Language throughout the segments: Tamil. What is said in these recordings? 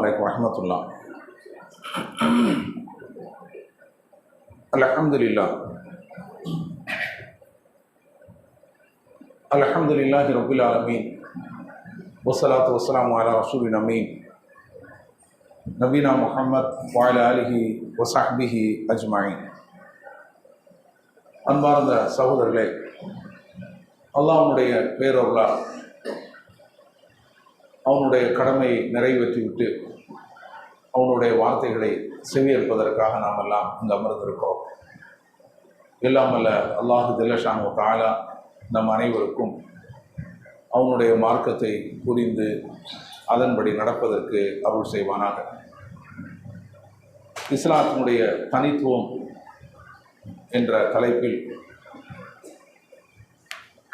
عليكم ورحمة الله. الحمد لله الحمد لله رب العالمين والصلاة والسلام على رسول الأمين نبينا محمد وعلى آله وصحبه أجمعين. அன்பார்ந்த சகோதரர்களே, அல்லாஹ்வுடைய பேரருளால் அவனுடைய கடமையை நிறைவேற்றிவிட்டு அவனுடைய வார்த்தைகளை செவியேற்பதற்காக நாம் எல்லாம் இங்கு அமர்ந்திருக்கிறோம். எல்லாம் அல்ல அல்லாஹு ஜல்லஷானு தஆலா நம் அனைவருக்கும் அவனுடைய மார்க்கத்தை புரிந்து அதன்படி நடப்பதற்கு அருள் செய்வானாக. இஸ்லாத்தினுடைய தனித்துவம் என்ற தலைப்பில்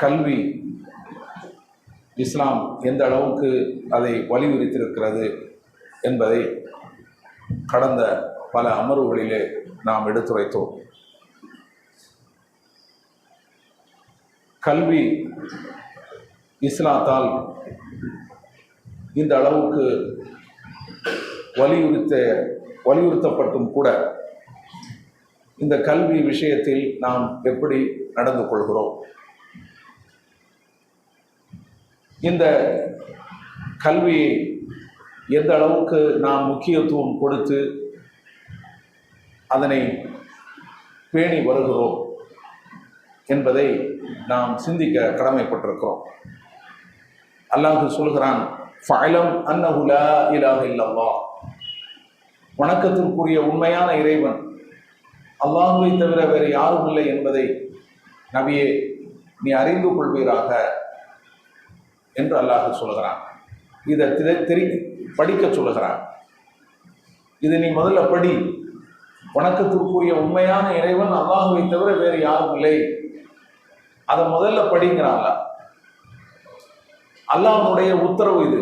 கல்வி, இஸ்லாம் எந்த அளவுக்கு அதை வலியுறுத்தியிருக்கிறது என்பதை கடந்த பல அமர்வுகளிலே நாம் எடுத்துரைத்தோம். கல்வி இஸ்லாத்தால் இந்த அளவுக்கு வலியுறுத்தப்பட்டும் கூட இந்த கல்வி விஷயத்தில் நாம் எப்படி நடந்து கொள்கிறோம்? இந்த கல்வியை எந்த அளவுக்கு நாம் முக்கியத்துவம் கொடுத்து அதனை பேணி வருகிறோம் என்பதை நாம் சிந்திக்க கடமைப்பட்டிருக்கிறோம். அல்லாஹ் சொல்கிறான், ஃபஅலம் அன்னஹு லா இலாஹ இல்லல்லாஹ், வணக்கத்திற்குரிய உண்மையான இறைவன் அல்லாஹ்வை தவிர வேறு யாரும் இல்லை என்பதை நபியே நீ அறிந்து கொள்வீராக என்று அல்லாஹ் சொல்கிறான். இதை படிக்க சொல்லுகிறான். இது நீ முதல்ல படி. வணக்கத்திற்குரிய உண்மையான இறைவன் அல்லாஹ்வை தவிர வேறு யாரும் இல்லை, அதை முதல்ல படிங்கிறான். அல்லாஹ்வுடைய உத்தரவு இது.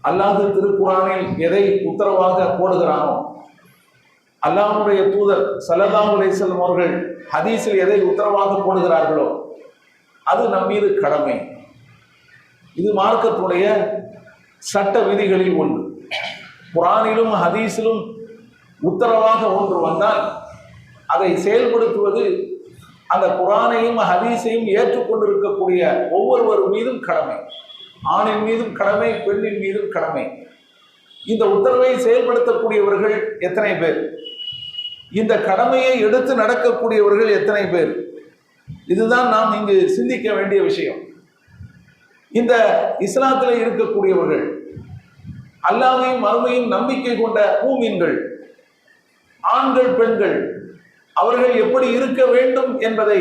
அல்லாஹ் திருக்குர்ஆனில் எதை உத்தரவாக போடுகிறானோ, அல்லாஹ்வுடைய தூதர் ஸல்லல்லாஹு அலைஹி வஸல்லம் அவர்கள் ஹதீஸில் எதை உத்தரவாக போடுகிறார்களோ அது நம் மீது கடமை. இது மார்க்கத்துடைய சட்ட விதிகளில் ஒன்று. குர்ஆனிலும் ஹதீஸிலும் உத்தரவாக ஒன்று வந்தால் அதை செயல்படுத்துவது அந்த குர்ஆனையும் ஹதீஸையும் ஏற்றுக்கொண்டிருக்கக்கூடிய ஒவ்வொருவர் மீதும் கடமை. ஆணின் மீதும் கடமை, பெண்ணின் மீதும் கடமை. இந்த உத்தரவை செயல்படுத்தக்கூடியவர்கள் எத்தனை பேர்? இந்த கடமையை எடுத்து நடக்கக்கூடியவர்கள் எத்தனை பேர்? இதுதான் நாம் இங்கு சிந்திக்க வேண்டிய விஷயம். இந்த இஸ்லாத்தில் இருக்கக்கூடியவர்கள், அல்லாஹ்வையும் மறுமையும் நம்பிக்கை கொண்ட மூமின்கள், ஆண்கள் பெண்கள், அவர்கள் எப்படி இருக்க வேண்டும் என்பதை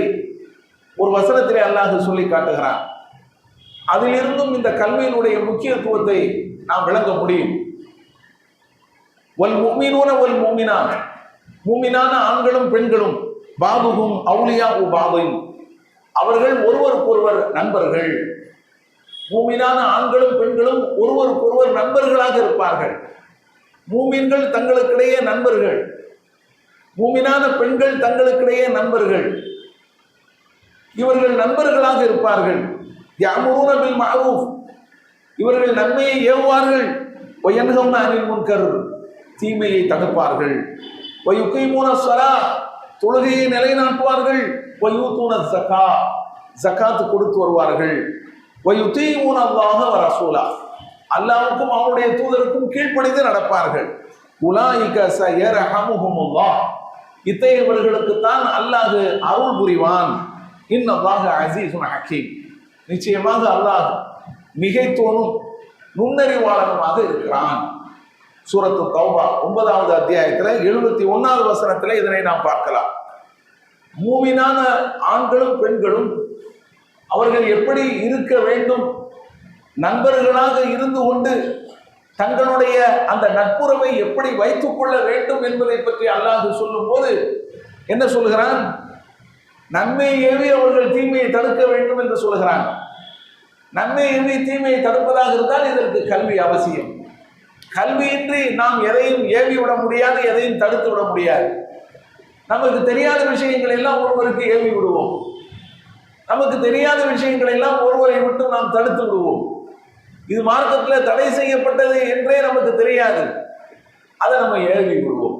ஒரு வசனத்திலே அல்லாஹ் சொல்லி காட்டுகிறான். அதிலிருந்தும் இந்த கல்வியினுடைய முக்கியத்துவத்தை நாம் விளங்க முடியும். வல் முஃமினூன வல் முஃமினாத், மூமினான ஆண்களும் பெண்களும், பாபுகும் அவுலியாஉ பாபின், அவர்கள் ஒருவருக்கொருவர் நண்பர்கள். மூமினான ஆண்களும் பெண்களும் ஒருவருக்கொருவர் நண்பர்களாக இருப்பார்கள். மூமின்கள் தங்களுக்கிடையே நண்பர்கள், மூமினான பெண்கள் தங்களுக்கிடையே நண்பர்கள். இவர்கள் நண்பர்களாக இருப்பார்கள். யஅமுரூன பில் மஅரூஃப், இவர்கள் நன்மையை ஏவுவார்கள். வயன்ஹவுன அனில் முன்கர், தீமையை தடுப்பார்கள். வயுகீமூன ஸலாத், தொழுகையை நிலைநாட்டுவார்கள். வயூதூன ஸகா, ஜகாத் கொடுத்து வருவார்கள். வயுதீஊன அல்லாஹ வ ரசூலா, அல்லாஹ்வுக்கும் அவருடைய தூதருக்கும் கீழ்ப்படிந்து நடப்பார்கள். உலாயிக ஸயர்ஹமுஹுமுல்லாஹ், இத்தகையவர்களுக்கு தான் அல்லாஹ் அருள் புரிவான். இன்னல்லாஹ அஸீஸுன் ஹக்கீம், நிச்சயமாக அல்லாஹ் மிகைத்தோனும் நுண்ணறிவாளனுமாக இருக்கிறான். சூரத்து தௌபா 9வது அத்தியாயத்தில் 71வது வசனத்தில் இதனை நாம் பார்க்கலாம். மூமினான ஆண்களும் பெண்களும் அவர்கள் எப்படி இருக்க வேண்டும், நண்பர்களாக இருந்து கொண்டு தங்களுடைய அந்த நட்புறவை எப்படி வைத்துக் கொள்ள வேண்டும் என்பதை பற்றி அல்லாஹ் சொல்லும் போது என்ன சொல்கிறான்? நன்மையை ஏவி அவர்கள் தீமையை தடுக்க வேண்டும் என்று சொல்கிறான். நன்மையை ஏவி தீமையை தடுப்பதாக இருந்தால் இதற்கு கல்வி அவசியம். கல்வியின்றி நாம் எதையும் ஏவி விட முடியாது, எதையும் தடுத்து விட முடியாது. நமக்கு தெரியாத விஷயங்கள் எல்லாம் ஒருவருக்கு ஏவி விடுவோம். நமக்கு தெரியாத விஷயங்கள் எல்லாம் ஒருவரை விட்டு நாம் தடுத்து விடுவோம். இது மார்க்கத்தில் தடை செய்யப்பட்டது என்றே நமக்கு தெரியாது, அதை நம்ம ஏவி விடுவோம்.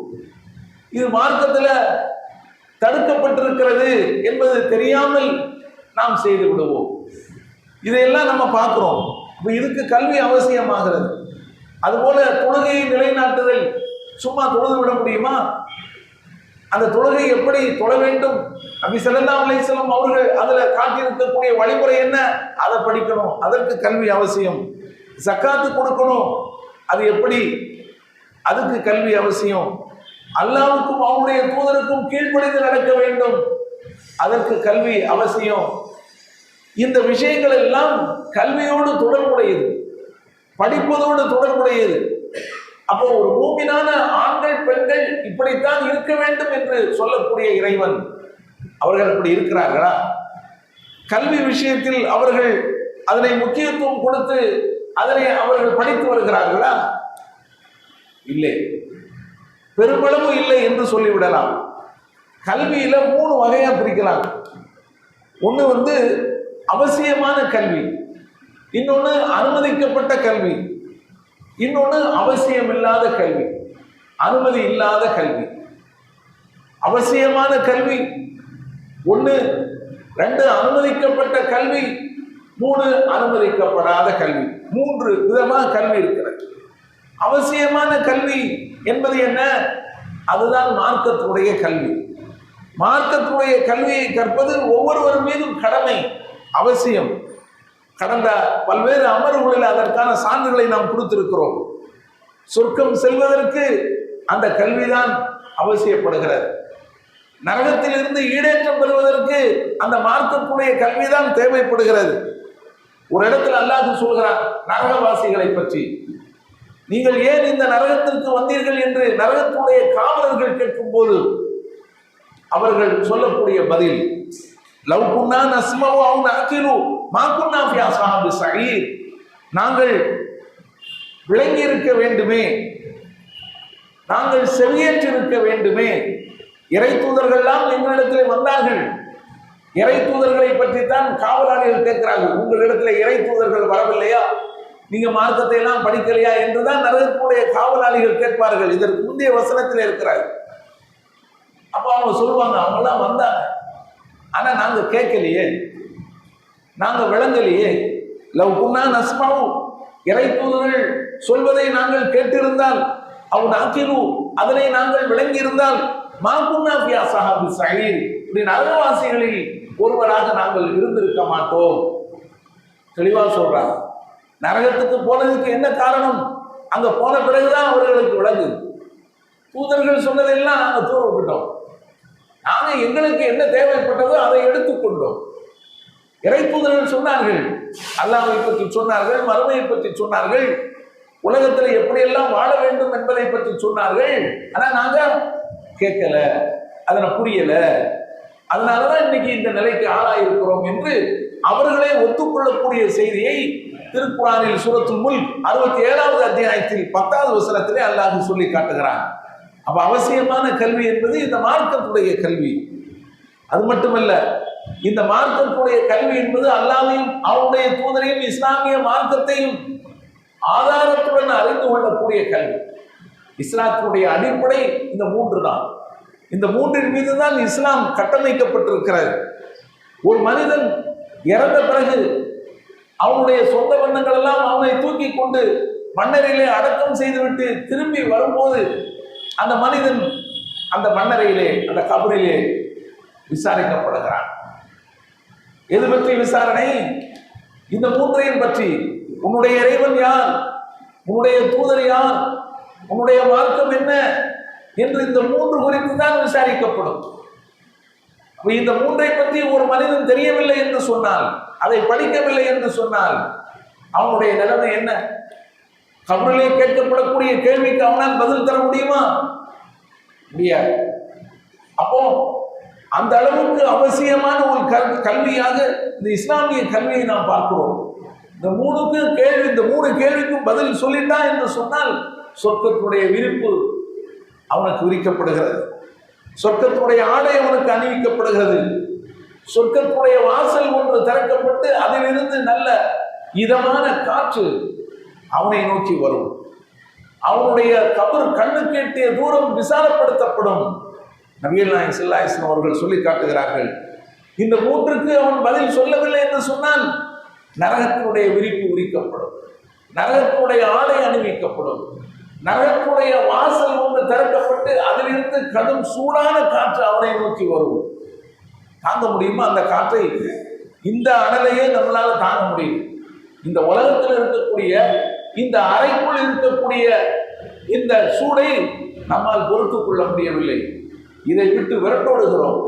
இது மார்க்கத்தில் தடுக்கப்பட்டிருக்கிறது என்பது தெரியாமல் நாம் செய்து விடுவோம். இதையெல்லாம் நம்ம பார்க்கிறோம். இப்போ இதுக்கு கல்வி அவசியமாகிறது. அதுபோல தொழுகையை நிலைநாட்டுதல், சும்மா தொழுது விட முடியுமா? அந்த தொழுகை எப்படி தொழ வேண்டும், நபி ஸல்லல்லாஹு அலைஹி வஸல்லம் அவர்கள் அதுல காட்டியிருக்கக்கூடிய வழிமுறை என்ன, அதை படிக்கணும். அதற்கு கல்வி அவசியம். ஜக்காத்து கொடுக்கணும், அது எப்படி, அதுக்கு கல்வி அவசியம். அல்லாஹ்வுக்கும் அவருடைய தூதருக்கும் கீழ்ப்படிந்து நடக்க வேண்டும், அதற்கு கல்வி அவசியம். இந்த விஷயங்கள் எல்லாம் கல்வியோடு தொடர்புடையது, படிப்பதோடு தொடர்புடையது. அப்போ ஒரு மூமினான ஆண்கள் பெண்கள் இப்படித்தான் இருக்க வேண்டும் என்று சொல்லக்கூடிய இறைவன், அவர்கள் அப்படி இருக்கிறார்களா? கல்வி விஷயத்தில் அவர்கள் அதனை முக்கியத்துவம் கொடுத்து அதனை அவர்கள் படித்து வருகிறார்களா? இல்லை, பெருமளவு இல்லை என்று சொல்லிவிடலாம். கல்வியில 3 வகையா பிரிக்கலாம். ஒன்று அவசியமான கல்வி, இன்னொன்று அனுமதிக்கப்பட்ட கல்வி, இன்னொன்று அவசியம் இல்லாத கல்வி, அனுமதி இல்லாத கல்வி. அவசியமான கல்வி 1, 2 அனுமதிக்கப்பட்ட கல்வி, 3 அனுமதிக்கப்படாத கல்வி. 3 விதமாக கல்வி இருக்கிறது. அவசியமான கல்வி என்பது என்ன? அதுதான் மார்க்கத்துடைய கல்வி. மார்க்கத்துடைய கல்வியை கற்பது ஒவ்வொருவர் மீதும் கடமை, அவசியம். கடந்த பல்வேறு அமர்வுகளில் அதற்கான சான்றுகளை நாம் கொடுத்திருக்கிறோம். சொர்க்கம் செல்வதற்கு அந்த கல்விதான் அவசியப்படுகிறது. நரகத்தில் இருந்து ஈடேற்றம் பெறுவதற்கு அந்த மார்க்கத்துடைய கல்விதான் தேவைப்படுகிறது. ஒரு இடத்தில் அல்லாஹ் சொல்கிறார் நரகவாசிகளை பற்றி, நீங்கள் ஏன் இந்த நரகத்திற்கு வந்தீர்கள் என்று நரகத்துடைய காவலர்கள் கேட்கும் போது அவர்கள் சொல்லக்கூடிய பதில், லவ் குன்னா நஸ்மவு அவ் நஅகிலு மா குன்னா ஃபி அஸ்ஹாபி ஸஈர், நாங்கள் விளங்கி இருக்க வேண்டுமே, நாங்கள் செவியேற்றிருக்க வேண்டுமே. இறை தூதர்கள்லாம் எங்களிடத்தில் வந்தார்கள், இறை தூதர்களை பற்றி தான் காவலாளிகள் கேட்கிறார்கள், உங்களிடத்தில் இறை தூதர்கள் வரவில்லையா, நீங்க மார்க்கத்தை எல்லாம் படிக்கலையா என்றுதான் நரகத்துடைய காவலாளிகள் கேட்பார்கள். இதற்கு முந்தைய வசனத்தில் இருக்கிறார்கள். அப்போ அவங்க சொல்லுவாங்க, அவங்கெல்லாம் வந்தாங்க, ஆனா நாங்க கேட்கலையே, நாங்க விளங்கலையே. லவ் குன்னா நஸ்மவு, இறை தூதர்கள் சொல்வதை நாங்கள் கேட்டிருந்தால், அவ் நஅகிலு அதனை நாங்கள் விளங்கி இருந்தால், மா குன்னா ஃபி அஸ்ஹாபி ஸஈர், இப்படி நரகவாசிகளில் ஒருவராக நாங்கள் இருந்திருக்க மாட்டோம். தெளிவா சொல்றாங்க. நரகத்துக்கு போனதுக்கு என்ன காரணம்? அங்க போன பிறகுதான் அவர்களுக்கு விளங்கு. தூதர்கள் சொன்னதெல்லாம் நாங்க தூர விட்டோம், நாங்க எங்களுக்கு என்ன தேவைப்பட்டதோ அதை எடுத்துக்கொண்டோம். இறை தூதர்கள் சொன்னார்கள், அல்லாஹ்வை பற்றி சொன்னார்கள், மறுமையை பற்றி சொன்னார்கள், உலகத்தில் எப்படியெல்லாம் வாழ வேண்டும் என்பதை பற்றி சொன்னார்கள். ஆனா நாங்க கேட்கல, அதனை புரியல, அதனாலதான் இன்னைக்கு இந்த நிலைக்கு ஆளாயிருக்கிறோம் என்று அவர்களே ஒத்துக்கொள்ளக்கூடிய செய்தியை திருக்குர்ஆனில் சூரத்துல் முல்க் 67வது அத்தியாயத்தில் 10வது வசனத்திலே அல்லாஹ் சொல்லி காட்டுகிறான். அப்ப அவசியமான கல்வி என்பது இந்த மார்க்கத்துடைய கல்வி. அது மட்டுமல்ல, இந்த மார்க்கத்துடைய கல்வி என்பது அல்லாஹ்வையும் அவருடைய தூதரையும் இஸ்லாமிய மார்க்கத்தையும் ஆதாரத்துடன் அறிந்து கொள்ளக்கூடிய கல்வி. இஸ்லாத்துடைய அடிப்படை இந்த 3 தான். இந்த 3 மீது தான் இஸ்லாம் கட்டமைக்கப்பட்டிருக்கிறது. ஒரு மனிதன் இறந்த பிறகு அவனுடைய சொந்த பந்தங்கள் எல்லாம் அவனை தூக்கி கொண்டு மண்ணறையிலே அடக்கம் செய்துவிட்டு திரும்பி வரும்போது அந்த மனிதன் அந்த மண்ணறையிலே, அந்த கபரிலே விசாரிக்கப்படுகிறான். எது பற்றி விசாரணை? இந்த 3ஐயும் பற்றி. உன்னுடைய இறைவன் யார், உன்னுடைய தூதர் யார், உன்னுடைய மார்க்கம் என்ன என்று இந்த 3 குறித்து தான் விசாரிக்கப்படும். இந்த 3ஐ பற்றி ஒரு மனிதன் தெரியவில்லை என்று சொன்னால், அதை படிக்கவில்லை என்று சொன்னால் அவனுடைய நிலைமை என்ன? கபரிலே கேட்கப்படக்கூடிய கேள்விக்கு அவனால் பதில் தர முடியுமா? முடியாது. அப்போ அந்த அளவுக்கு அவசியமான ஒரு கல்வியாக இந்த இஸ்லாமிய கல்வியை நாம் பார்க்கிறோம். இந்த 3 கேள்விக்கும் பதில் சொல்லிட்டான் என்று சொன்னால் சொர்க்கத்துடைய விரிப்பு அவனுக்கு விரிக்கப்படுகிறது, சொர்க்கத்துடைய ஆடை அவனுக்கு அணிவிக்கப்படுகிறது, சொர்க்கத்துடைய வாசல் ஒன்று திறக்கப்பட்டு அதிலிருந்து நல்ல இதமான காற்று அவனை நோக்கி வரும். அவனுடைய கபர் கண்ணுக்கு எட்டிய தூரம் விசாலப்படுத்தப்படும். நபிகள் நாயகம் ஸல்லல்லாஹு அலைஹி வஸல்லம் அவர்கள் சொல்லி காட்டுகிறார்கள், இந்த மூன்றுக்கு அவன் பதில் சொல்லவில்லை என்று சொன்னால் நரகத்தினுடைய விரிப்பு விரிக்கப்படும், நரகத்தினுடைய ஆடை அணிவிக்கப்படும், நரகத்தினுடைய வாசல் ஒன்று திறக்கப்பட்டு அதிலிருந்து கடும் சூடான காற்று அவனை நோக்கி வரும். தாங்க முடியுமா அந்த காற்றை? இந்த அனலையே நம்மளால தாங்க முடியும். இந்த உலகத்தில் இருக்கக்கூடிய இந்த அறைக்குள் இருக்கக்கூடிய இந்த சூடை நம்மால் பொறுத்துக் கொள்ள முடியவில்லை. இதை விட்டு விரட்டோடுகிறோம்.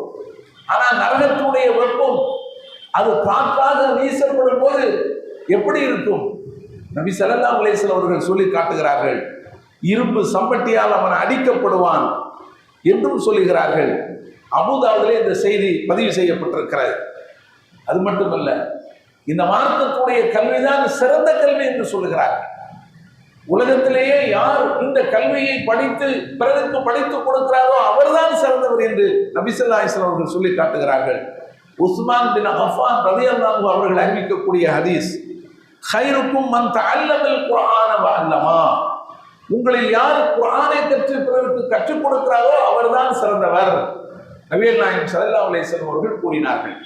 ஆனால் நரகத்தினுடைய வெப்பம் அது காற்றாக வீசப்படும் போது எப்படி இருக்கும்? நபி ஸல்லல்லாஹு அலைஹி வஸல்லம் அவர்கள் சொல்லி காட்டுகிறார்கள், இரும்பு சம்பட்டியால் அவன் அடிக்கப்படுவான் என்றும் சொல்லுகிறார்கள். அபூதாவுதிலே இந்த செய்தி பதிவு செய்யப்பட்டிருக்கிறது. அது மட்டுமல்ல, இந்த மார்க்கத்துடைய கல்விதான் சிறந்த கல்வி என்று சொல்லுகிறார்கள். உலகத்திலேயே யார் இந்த கல்வியை படித்து பிறருக்கு படித்துக் கொடுக்கிறாரோ அவர்தான் சிறந்தவர் என்று நபி ஸல்லல்லாஹு அலைஹி வஸல்லம் அவர்கள் சொல்லி காட்டுகிறார்கள். உஸ்மான் பின் அஃபான் ரலியல்லாஹு அவர்கள் அறிவிக்கக்கூடிய ஹதீஸ், கைருக்கும் மன் தஅல்லமல் குர்ஆன வ அல்லமா, உங்களில் யார் குர்ஆனை கற்று பிறருக்கு கற்றுக் கொடுக்கிறாரோ அவர்தான் சிறந்தவர். நபிகள் நாயகம் ஸல்லல்லாஹு அலைஹி வஸல்லம் அவர்கள் கூறினார்கள்.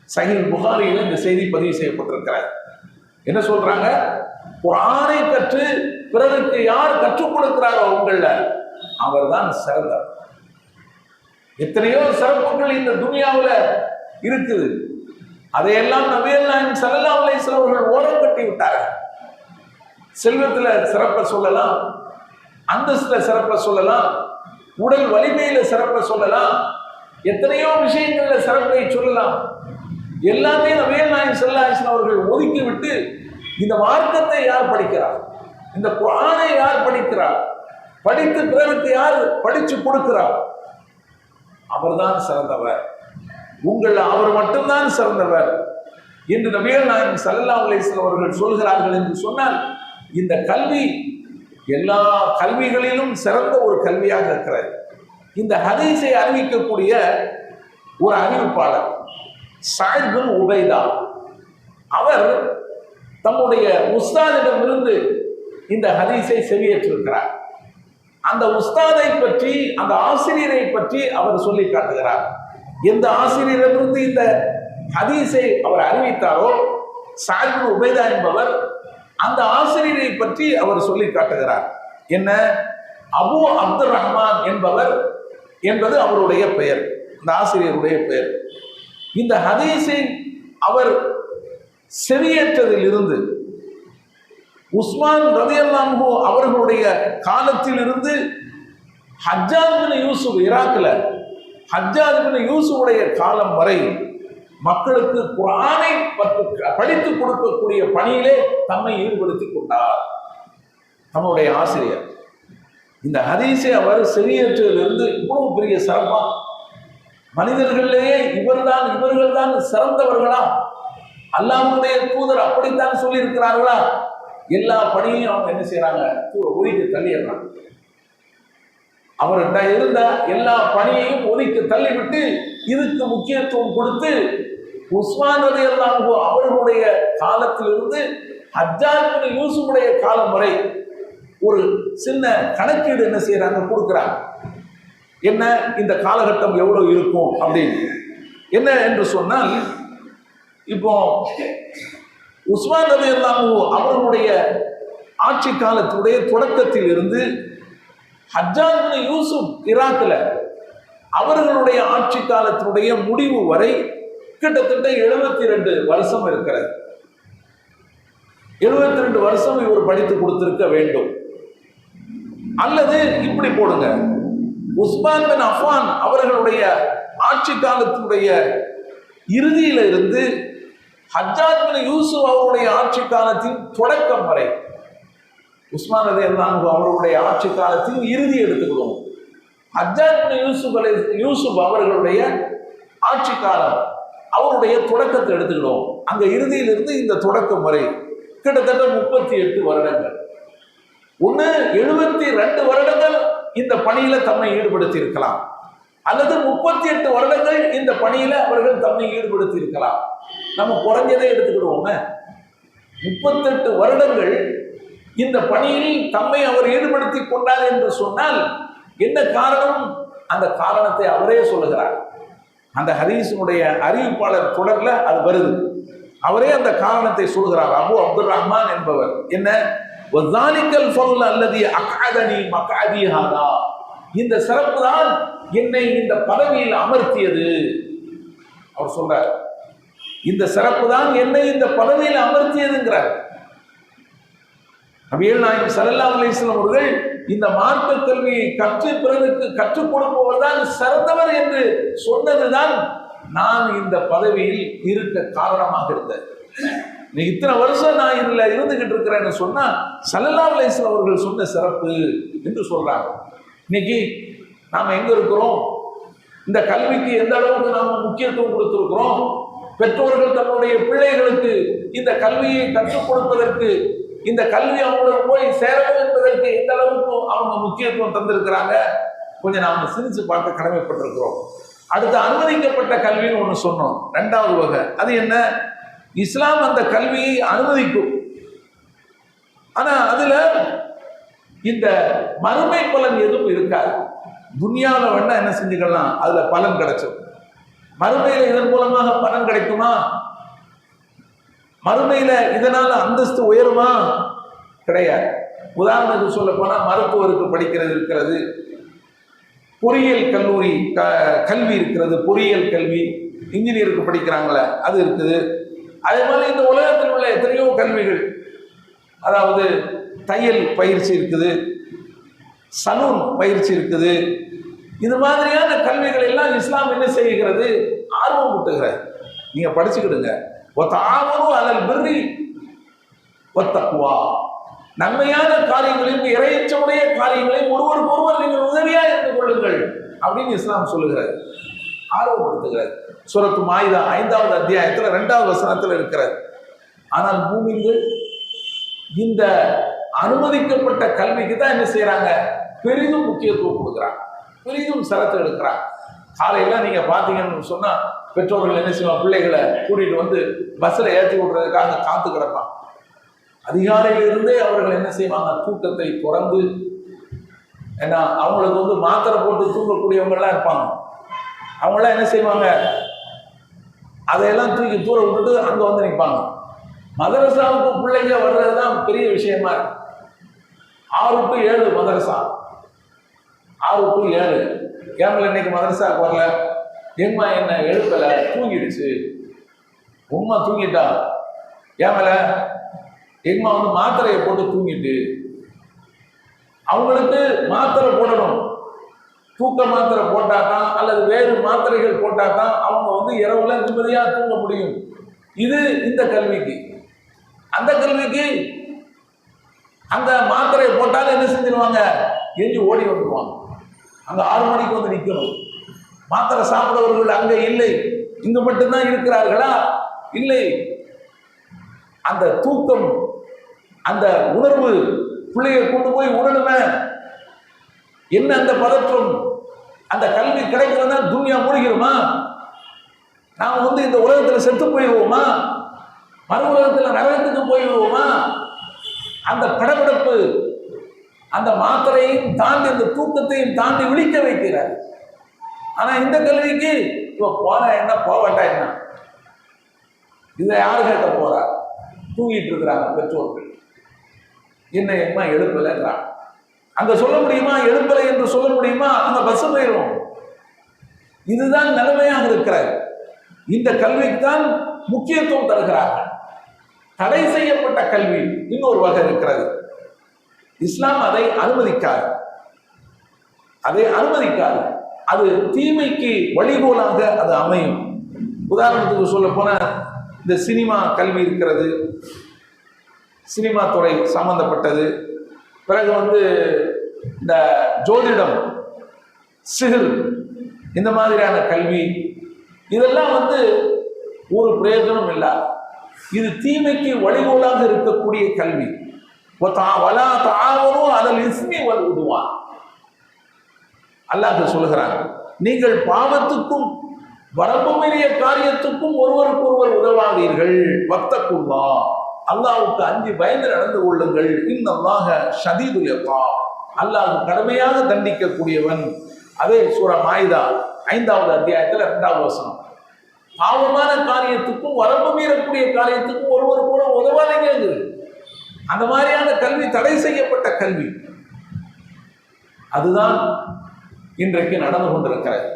சஹீஹ் புகாரியில் இந்த செய்தி பதிவு செய்யப்பட்டிருக்கிறது. என்ன சொல்றாங்க? குர்ஆனை கற்று பிறருக்கு யார் கற்றுக் கொடுக்கிறாரோ உங்கள அவர்தான் சிறந்தவர். எத்தனையோ சிறப்புகள் இந்த துனியாவில் இருக்குது. அதையெல்லாம் நபிகள் நாயகம் ஸல்லல்லாஹு அலைஹி வஸல்லம் அவர்கள் ஓரம் கட்டி விட்டார்கள். செல்வத்துல சிறப்பை சொல்லலாம், அந்தஸ்துல சிறப்பை சொல்லலாம், உடல் வலிமையில சிறப்பை சொல்லலாம், எத்தனையோ விஷயங்கள்ல சிறப்பை சொல்லலாம். எல்லாத்தையும் நபிகள் நாயகம் ஸல்லல்லாஹு அலைஹி வஸல்லம் அவர்கள் ஒதுக்கி விட்டு, இந்த மார்க்கத்தை யார் படிக்கிறார், இந்த குர்ஆனை யார் படிக்கிறார், படித்து பிறருக்கு யார் படிச்சு கொடுக்கிறார், அவர்தான் சிறந்தவர், உங்கள் அவர் மட்டும்தான் சிறந்தவர் என்று நபிகள் நாயகம் ஸல்லல்லாஹு அலைஹி வஸல்லம் அவர்கள் சொல்கிறார்கள் என்று சொன்னால், இந்த கல்வி எல்லா கல்விகளிலும் சிறந்த ஒரு கல்வியாக இருக்கிறது. இந்த ஹதீஸை அறிவிக்கக்கூடிய ஒரு அறிவிப்பாளர் ஸஅத் பின் உபைதா, அவர் தம்முடைய உஸ்தாதிடமிருந்து இந்த ஹதீஸை செவியேற்றிருக்கிறார். அந்த உஸ்தாதை பற்றி, அந்த ஆசிரியரை பற்றி அவர் சொல்லி காட்டுகிறார். எந்த ஆசிரியரிடமிருந்து இந்த ஹதீஸை அவர் அறிவித்தாரோ ஸஅத் பின் உபைதா என்பவர், அந்த ஆசிரியரை பற்றி அவர் சொல்லி காட்டுகிறார். என்ன? அபு அப்துர் ரஹ்மான் என்பவர் என்பது அவருடைய பெயர், இந்த ஆசிரியருடைய பெயர். இந்த ஹதீஸை அவர் செவியேற்றதில் இருந்து உஸ்மான் ரலியல்லாஹு அவர்களுடைய காலத்தில் இருந்து ஹஜ்ஜாஜ் பின் யூசுப், ஈராக்ல ஹஜ்ஜாஜ் பின் யூசுஃபுடைய காலம் வரை மக்களுக்கு குர்ஆனை படித்து கொடுக்கக்கூடிய பணியிலே தம்மை ஈடுபடுத்திக் கொண்டார் நம்முடைய ஆசிரியர். இந்த ஹதீஸை அவர் செவியேற்றதிலிருந்து இவ்வளவு பெரிய சிறப்பா, மனிதர்களிலேயே இவர்கள் தான் சிறந்தவர்களா, அல்லாஹ்வுடைய தூதர் அப்படித்தான் சொல்லி இருக்கிறார்களா, எல்லா பணியையும் அவங்க என்ன செய்யறாங்க? ஒதுக்கி தள்ளிடுறாங்க. அவர்கிட்ட இருந்த எல்லா பணியையும் ஒதுக்கி தள்ளிவிட்டு இதுக்கு முக்கியத்துவம் கொடுத்து உஸ்மான் ரலியல்லாஹு அவர்களுடைய காலத்திலிருந்து ஹஜ்ஜாஜ் பின் யூசுஃபுடைய காலம் வரை ஒரு சின்ன கணக்கீடு என்ன செய்யறாங்க? கொடுக்குறாங்க. என்ன இந்த காலகட்டம் எவ்வளவு இருக்கும் அப்படின்னு. என்ன என்று சொன்னால், இப்போ உஸ்மான் ரலியல்லாஹு அவர்களுடைய ஆட்சி காலத்துடைய தொடக்கத்தில் இருந்து ஹஜ்ஜாஜ் பின் யூசுப் ஈராக்கில் அவர்களுடைய ஆட்சி காலத்தினுடைய முடிவு வரை கிட்டத்தட்ட 72 வருஷம் இருக்கிறது. 72 வருஷம் இவர் படித்து கொடுத்திருக்க வேண்டும். அல்லது இப்படி போடுங்க, உஸ்மான் பின் அஃபான் அவர்களுடைய ஆட்சி காலத்தினுடைய இறுதியில இருந்து ஹஜ்ஜாஜ் பின் யூசுப் அவருடைய ஆட்சி காலத்தின் தொடக்கம் வரை, உஸ்மான் ரலியல்லாஹு அவருடைய ஆட்சி காலத்தின் இறுதி எடுத்துக்கிறோம். ஹஜ்ஜாஜ் பின் யூசுப் அவர்களுடைய ஆட்சி காலம், அவருடைய தொடக்கத்தை எடுத்துக்கிறோம். அங்க இறுதியிலிருந்து இந்த தொடக்கம் வரை கிட்டத்தட்ட 38 வருடங்கள். ஒன்று 72 வருடங்கள் இந்த பணியில தம்மை ஈடுபடுத்தி இருக்கலாம், அல்லது 38 வருடங்கள் இந்த பணியில அவர்கள் தம்மை ஈடுபடுத்தி இருக்கலாம். நம்ம குறைஞ்சதே எடுத்துக்கிடுவோமே. 38 வருடங்கள் இந்த பணியில் தம்மை அவர் ஈடுபடுத்தி கொண்டார் என்று சொன்னால் என்ன காரணம்? அந்த காரணத்தை அவரே சொல்லுகிறார். அந்த ஹதீஸினுடைய அறிவிப்பாளர் தொடர்ல அது வருது. அவரே அந்த காரணத்தை சொல்கிறார். அபு அப்துல் ரஹ்மான் என்பவர் என்ன, இந்த சிறப்பு தான் என்னை இந்த பதவியில் அமர்த்தியது. அவர் சொல்றார், இந்த சிறப்பு தான் என்னை இந்த பதவியில் அமர்த்தியதுங்கிறார். நபிகள் நாயகம் ஸல்லல்லாஹு அலைஹி வஸல்லம் அவர்கள் இந்த மார்க்க கல்வியை கற்று பிறருக்கு கற்றுக் கொடுப்பவர் தான் சிறந்தவர் என்று சொன்னதுதான் நான் இந்த பதவியில் இருக்க காரணமாக இருந்தது. இத்தனை வருஷம் நான் இதுல இருந்துகிட்டு இருக்கிறேன்னு சொன்னா ஸல்லல்லாஹு அலைஹி வஸல்லம் அவர்கள் சொன்ன சிறப்பு என்று சொல்றாங்க. இன்னைக்கு நாம எங்க இருக்கிறோம்? இந்த கல்விக்கு எந்த அளவுக்கு நாம முக்கியத்துவம் கொடுத்திருக்கிறோம்? பெற்றோர்கள் தன்னுடைய பிள்ளைகளுக்கு இந்த கல்வியை கற்றுக் கொடுப்பதற்கு, இந்த கல்வி அவங்களுக்கு போய் சேரணும் என்பதற்கு எந்த அளவுக்கு அவங்க முக்கியத்துவம் தந்திருக்கிறாங்க? கொஞ்சம் நாம சிரிச்சு பார்க்க கடமைப்பட்டிருக்கிறோம். அடுத்து அனுமதிக்கப்பட்ட கல்வின்னு ஒண்ணு சொன்னோம், 2வது வகை. அது என்ன? இஸ்லாம் அந்த கல்வியை அனுமதிக்கும். ஆனா அதுல இந்த மறுமை பலன் எதுவும் இருக்காது. துனியாவில் வேணா என்ன செஞ்சுக்கலாம், அதுல பலன் கிடைச்சிடும். மறுமையில இதன் மூலமாக பலன் கிடைக்குமா? மறுமையில இதனால அந்தஸ்து உயருமா? கிடையாது. உதாரணத்துக்கு சொல்ல போனா மருத்துவருக்கு படிக்கிறது இருக்கிறது, பொறியியல் கல்லூரி கல்வி இருக்கிறது, பொறியியல் கல்வி, இன்ஜினியருக்கு படிக்கிறாங்களே அது இருக்குது. அதே மாதிரி இந்த உலகத்தில் உள்ள எத்தனையோ கல்விகள், அதாவது தையல் பயிற்சி இருக்குது, சலூன் பயிற்சி இருக்குது. இது மாதிரியான கல்விகள் எல்லாம் இஸ்லாம் என்ன செய்கிறது? ஆர்வம் ஊட்டுகிறது. நீங்க படிச்சுக்கிடுங்க. நன்மையான காரியங்களையும் இறையச்சமுடைய காரியங்களையும் ஒருவருக்கு ஒருவர் நீங்கள் உதவியா இருந்து கொள்ளுங்கள் அப்படின்னு இஸ்லாம் சொல்லுகிறது, ஆர்வப்படுத்துகிறது. சூரத்து மாயிதா 5வது அத்தியாயத்துல 2வது வசனத்துல இருக்கிறது. ஆனால் பூமியில் இந்த அனுமதிக்கப்பட்ட கல்விக்கு தான் என்ன செய்யறாங்க? பெரிதும் முக்கியத்துவம் கொடுக்குறாங்க, பெரிதும் சிரத்தை எடுக்கிறாங்க. காலையெல்லாம் நீங்க பாத்தீங்கன்னு சொன்னா பெற்றோர்கள் என்ன செய்வாங்க? பிள்ளைகளை கூட்டிட்டு வந்து பஸ்ல ஏற்றி விடுறதுக்காக காத்து கிடப்பாங்க. அதிகாலையிலிருந்தே அவர்கள் என்ன செய்வாங்க? தூக்கத்தை துறந்து, ஏன்னா அவங்களுக்கு வந்து மாத்திரை போட்டு தூங்கக்கூடியவங்க எல்லாம் இருப்பாங்க. அவங்களாம் என்ன செய்வாங்க? அதையெல்லாம் தூக்கி தூர விட்டுட்டு அங்க வந்து நிற்பாங்க. மதரசாவுக்கு பிள்ளைங்க வர்றதுதான் பெரிய விஷயமா இருக்கு. 6 to 7 மதரசா, 6 to 7. ஏமல இன்னைக்கு மதரசாவுக்கு வரல, எம்மா என்ன எழுப்பல, தூங்கிடுச்சு. உம்மா தூங்கிட்டா, ஏமல எம்மா வந்து மாத்திரையை போட்டு தூங்கிட்டு. அவங்களுக்கு மாத்திரை போடணும், தூக்க மாத்திரை போட்டாதான் அல்லது வேறு மாத்திரைகள் போட்டாதான் அவங்க வந்து இரவுல நிம்மதியா தூங்க முடியும். இது இந்த கல்விக்கு. அந்த கல்விக்கு அந்த மாத்திரையை போட்டாலும் என்ன செஞ்சிருவாங்க? எஞ்சி ஓடி வந்துடுவாங்க. அங்க 6 மணிக்கு வந்து நிற்கணும். மாத்திரை சாப்பிடுறவர்கள் அங்க இல்லை, இங்கு மட்டும்தான் இருக்கிறார்களா? இல்லை. அந்த தூக்கம், அந்த உணர்வு பிள்ளையை கொண்டு போய் உணருமே. என்ன அந்த பதற்றம்? அந்த கல்வி கிடைக்கிறதா துன்யா மூழ்கிருமா? நாம் வந்து இந்த உலகத்துல செத்து போயிடுவோமா? மறு உலகத்துல நரகத்துக்கு போயிடுவோமா? அந்த படபடப்பு, அந்த மாத்திரையும் தாண்டி, அந்த தூக்கத்தையும் தாண்டி விழிக்க வைக்கிறார். ஆனா இந்த கல்விக்கு இப்ப போனா என்ன, போவாட்டா என்ன, இதை யாரு கேட்க போறா? தூங்கிட்டு இருக்கிறாங்க பெற்றோர்கள். என்ன எம்மா எழுப்பலைன்றான். அங்க சொல்ல முடியுமா? எழுப்பலை என்று சொல்ல முடியுமா? அங்க பஸ் போயிடும். இதுதான் நிலைமையாக இருக்கிறார். இந்த கல்விக்கு தான் முக்கியத்துவம் தருகிறார்கள். தடை செய்யப்பட்ட கல்வி இன்னொரு வகை இருக்கிறது. இஸ்லாம் அதை அனுமதிக்காது, அதை அனுமதிக்காது. அது தீமைக்கு வழிகோலாக அது அமையும். உதாரணத்துக்கு சொல்ல போன இந்த சினிமா கல்வி இருக்கிறது, சினிமா துறை சம்பந்தப்பட்டது. பிறகு வந்து இந்த ஜோதிடம், சிஹர், இந்த மாதிரியான கல்வி, இதெல்லாம் வந்து ஒரு பிரயோஜனம் இல்லை. இது தீமைக்கு வழிகோலாக இருக்கக்கூடிய கல்வி. அல்லாஹ் சொல்லுகிறாங்க, நீங்கள் பாவத்துக்கும் வரம்பு மீறிய காரியத்துக்கும் ஒருவருக்கு ஒருவர் உதவாதீர்கள். வத்தக்குல்லா, அல்லாஹ்வுக்கு அஞ்சி பயந்து நடந்து கொள்ளுங்கள். இன்னல்லாஹ ஷதீதுல் இகாப், அல்லாஹ் கடுமையாக தண்டிக்கக்கூடியவன். அதே சூரா மாயிதா 5வது அத்தியாயத்தில் 2வது வசனம். பாவமான காரியத்துக்கும் வரம்பு மீறக்கூடிய காரியத்துக்கும் ஒருவர் கூட உதவாதீங்க. அந்த மாதிரியான கல்வி தடை செய்யப்பட்ட கல்வி. அதுதான் இன்றைக்கு நடந்து கொண்டிருக்கிறது.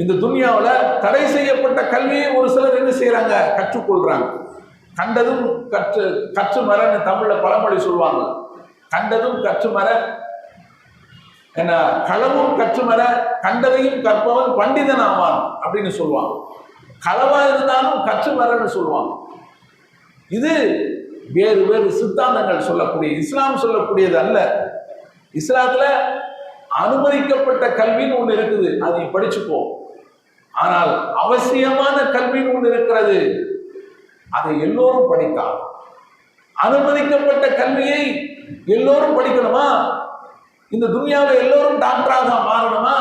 இந்த துன்யாவில் தடை செய்யப்பட்ட கல்வியை ஒரு சிலர் என்ன செய்யறாங்க, கற்றுக்கொள்றாங்க. கண்டதும் கற்று மரன்னு தமிழ்ல பழமொழி சொல்லுவாங்க. கண்டதும் கற்று மர, என்ன களவும் கற்று மர, கண்டதையும் கற்பவன் பண்டிதன் ஆவான் அப்படின்னு சொல்லுவாங்க. களவா இருந்தாலும் கற்று மரன்னு சொல்லுவாங்க. இது வேறு வேறு சித்தாந்தங்கள் சொல்லக்கூடிய, இஸ்லாம் சொல்லக்கூடியது அல்ல. இஸ்லாத்துல அனுமதிக்கப்பட்ட கல்வின்னு ஒண்ணு இருக்குது, அதை படிச்சுப்போ. ஆனால் அவசியமான கல்வின்னு ஒண்ணு இருக்கிறது, அதை எல்லோரும் படித்தால். அனுமதிக்கப்பட்ட கல்வியை எல்லோரும் படிக்கணுமா? இந்த துன்யாவில் எல்லோரும் டாக்டராக மாறணுமா,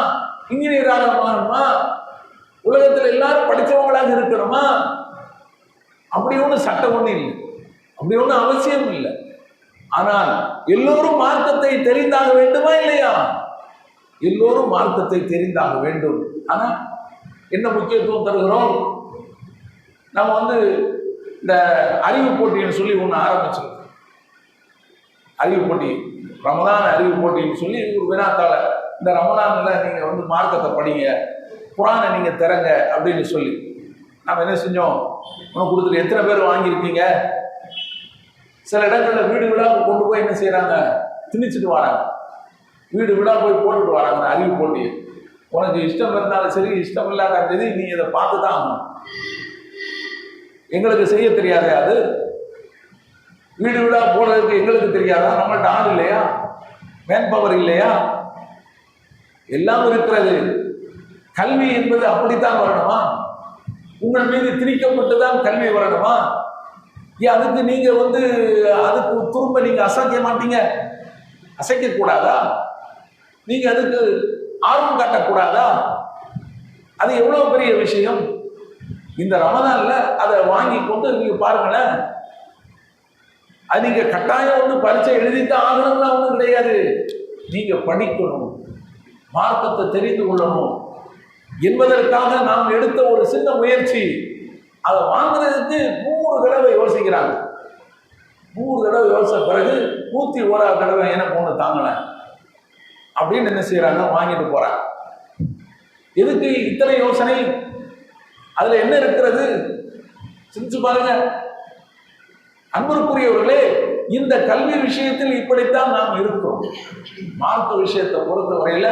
இன்ஜினியராக மாறணுமா, உலகத்தில் எல்லாரும் படித்தவங்களாக இருக்கணுமா? அப்படி ஒன்றும் சட்டம் ஒன்றும் இல்லை, அப்படி ஒன்றும் அவசியம் இல்லை. ஆனால் எல்லோரும் மார்க்கத்தை தெரிந்தாக வேண்டுமா இல்லையா? எல்லோரும் மார்க்கத்தை தெரிந்தாக வேண்டும். ஆனால் என்ன முக்கியத்துவம் தருகிறோம்? நம்ம இந்த அறிவு போட்டின்னு சொல்லி ஒன்று ஆரம்பிச்சிருக்கோம். அறிவு போட்டி, ரமதான் அறிவு போட்டின்னு சொல்லி ஒரு வினாத்தாள, இந்த ரமதானில் நீங்கள் மார்க்கத்தை படிங்க, குரானை நீங்கள் திறங்க அப்படின்னு சொல்லி நம்ம என்ன செஞ்சோம், உனக்கு கொடுத்துட்டு எத்தனை பேர் வாங்கியிருக்கீங்க? சில இடங்களில் வீடு வீடாக கொண்டு போய் என்ன செய்கிறாங்க, திணிச்சுட்டு வராங்க. வீடு வீடாக போய் போட்டுட்டு வராங்க அறிவு போட்டி. உனக்கு இஷ்டம் இருந்தாலும் சரி, இஷ்டம் இல்லாத சரி, நீ இதை பார்த்து தான் ஆகணும். எங்களுக்கு செய்ய தெரியாதே அது? வீடு வீடாக போடுறதுக்கு எங்களுக்கு தெரியாதா? நம்மள்ட்ட ஆள் இல்லையா? மேன் பவர் இல்லையா? எல்லாம் இருக்கிறது. கல்வி என்பது அப்படித்தான் வரணுமா? உங்கள் மீது திணிக்கப்பட்டுதான் கல்வி வரணுமா? ஏன் அதுக்கு நீங்க அதுக்கு திரும்ப நீங்க அசைக்க மாட்டீங்க? அசைக்க கூடாதா? நீங்க அதுக்கு ஆர்வம் காட்டக்கூடாதா? அது எவ்வளவு பெரிய விஷயம். இந்த ரமதான்ல அதை வாங்கி கொண்டு நீங்க பாருங்களேன். அது நீங்க கட்டாயம் பரீட்சை எழுதித்தான் ஆகணும்னா ஒன்றும் கிடையாது. நீங்க படிக்கணும், மார்க்கத்தை தெரிந்து கொள்ளணும் என்பதற்காக நாம் எடுத்த ஒரு சின்ன முயற்சி. அதை வாங்குறதுக்கு 100 தடவை யோசிக்கிறாங்க. 100 தடவை யோசிச்ச பிறகு 101 தடவை எனக்கு ஒன்று தாங்கல அப்படின்னு என்ன செய்யறாங்க, வாங்கிட்டு போறாங்க. எதுக்கு இத்தனை யோசனை? அதுல என்ன இருக்கிறது? சிந்திச்சு பாருங்க. அன்பிற்குரியவர்களே, இந்த கல்வி விஷயத்தில் இப்படித்தான் நாம் இருக்கிறோம். மார்க்க விஷயத்தை பொறுத்த வரையில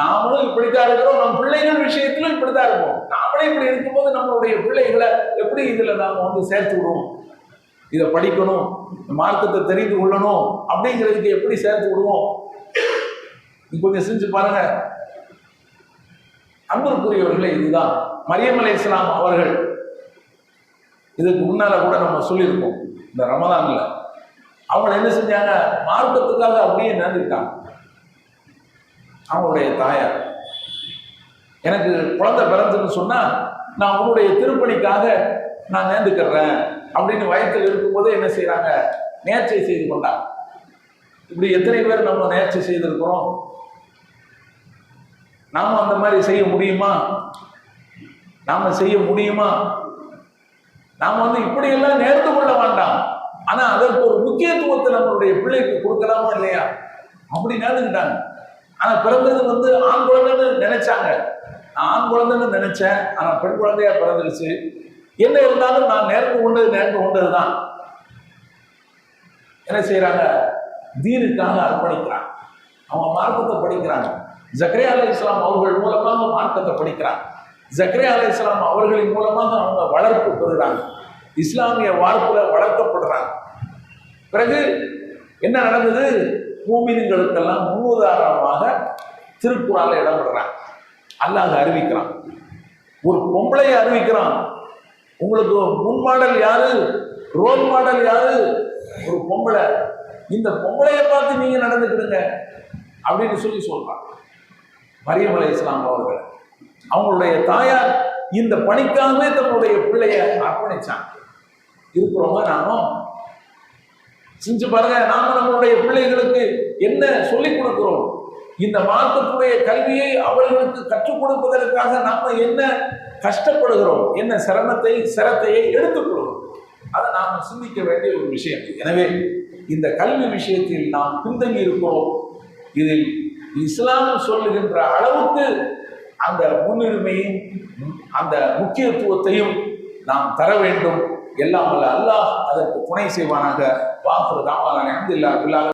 நாமளும் இப்படித்தான் இருக்கிறோம். நம் பிள்ளைகள் விஷயத்திலும் இப்படித்தான் இருப்போம். நாமளே இப்படி இருக்கும்போது நம்மளுடைய பிள்ளைகளை எப்படி இதுல நாம சேர்த்து விடுவோம்? இதை படிக்கணும், மார்க்கத்தை தெரிந்து கொள்ளணும் அப்படிங்கிறதுக்கு எப்படி சேர்த்து விடுவோம்? கொஞ்சம் செஞ்சு பாருங்க. அன்பிற்குரியவர்களே, இதுதான் மரியம் அலைஹிஸ்ஸலாம் அவர்கள். இதுக்கு முன்னால கூட நம்ம சொல்லியிருக்கோம். இந்த ரமதான்ல அவங்க என்ன செஞ்சாங்க, மார்க்கத்துக்காக அப்படியே நேர்ந்துட்டாங்க. அவங்களுடைய தாயார், எனக்கு குழந்தை பிறந்துன்னு சொன்னா நான் உன்னுடைய திருப்பணிக்காக நான் நேர்ந்துக்கிறேன் அப்படின்னு வயத்தில் இருக்கும்போதே என்ன செய்யறாங்க, நேர்ச்சை செய்து கொண்டாங்க. இப்படி எத்தனை பேர் நம்ம நேர்ச்சை செய்திருக்கிறோம்? நாம அந்த மாதிரி செய்ய முடியுமா? நாம செய்ய முடியுமா? நாம இப்படியெல்லாம் நேர்ந்து கொள்ள வேண்டாம். ஆனா அதற்கு ஒரு முக்கியத்துவத்தை நம்மளுடைய பிள்ளைக்கு கொடுக்கலாமா இல்லையா? அப்படி நேர்ந்துக்கிட்டாங்க. ஆனா பிறந்தது ஆண் குழந்தைன்னு நினைச்சாங்க. நான் ஆண் குழந்தைன்னு நினைச்சேன், ஆனா பெண் குழந்தையா பிறந்துருச்சு. என்ன இருந்தாலும் நான் நேர்ந்து கொண்டதுதான். என்ன செய்யறாங்க, தீனுக்காக அர்ப்பணிக்கிறாங்க. அவங்க மார்க்கத்தை படிக்கிறாங்க. ஜக்கரியா அலைஹிஸ்ஸலாம் அவர்கள் மூலமாக மார்க்கத்தை படிக்கிறாங்க. ஜக்கரியா அலைஹிஸ்ஸலாம் அவர்களின் மூலமாக அவங்க வளர்ப்பு பெறுகிறாங்க. இஸ்லாமிய வார்ப்புல வளர்க்கப்படுறாங்க. பிறகு என்ன நடந்தது? மூமின்களுக்கெல்லாம் முன்னுதாரணமாக திருக்குறான்ல இடம்பெறாங்க. அல்லாஹ் அறிவிக்கிறான், ஒரு பொம்பளையை அறிவிக்கிறான். உங்களுக்கு முன்மாடல் யாரு, ரோல் மாடல் யாரு? ஒரு பொம்பளை. இந்த பொம்பளையை பார்த்து நீங்க நடந்துக்கிடுங்க அப்படின்னு சொல்லி சொல்றாங்க. மரியம் அலைஹிஸ்ஸலாம் அவர்கள். அவங்களுடைய தாயார் இந்த பணிக்காகவே தன்னுடைய பிள்ளைய அர்ப்பணிச்சாங்க. இருக்கிறவங்க நானும் செஞ்சு பாருங்க, நாம நம்மளுடைய பிள்ளைகளுக்கு என்ன சொல்லிக் கொடுக்கிறோம், இந்த மார்க்கத்துடைய கல்வியை அவர்களுக்கு கற்றுக் கொடுப்பதற்காக நாம என்ன கஷ்டப்படுகிறோம், என்ன சிரத்தையை எடுத்துக்கொள்கிறோம், அதை நாம் சிந்திக்க வேண்டிய ஒரு விஷயம். எனவே இந்த கல்வி விஷயத்தில் நாம் பின்தங்கி இருக்கிறோம். இதில் இஸ்லாம் சொல்லுகின்ற அளவுக்கு அந்த முன்னுரிமையும் அந்த முக்கியத்துவத்தையும் நாம் தர வேண்டும். எல்லாம் வல்ல அல்லாஹ் அதற்கு துணை செய்வானாக. வாஃபிரு தாவானா அல்ஹம்துலில்லாஹ்.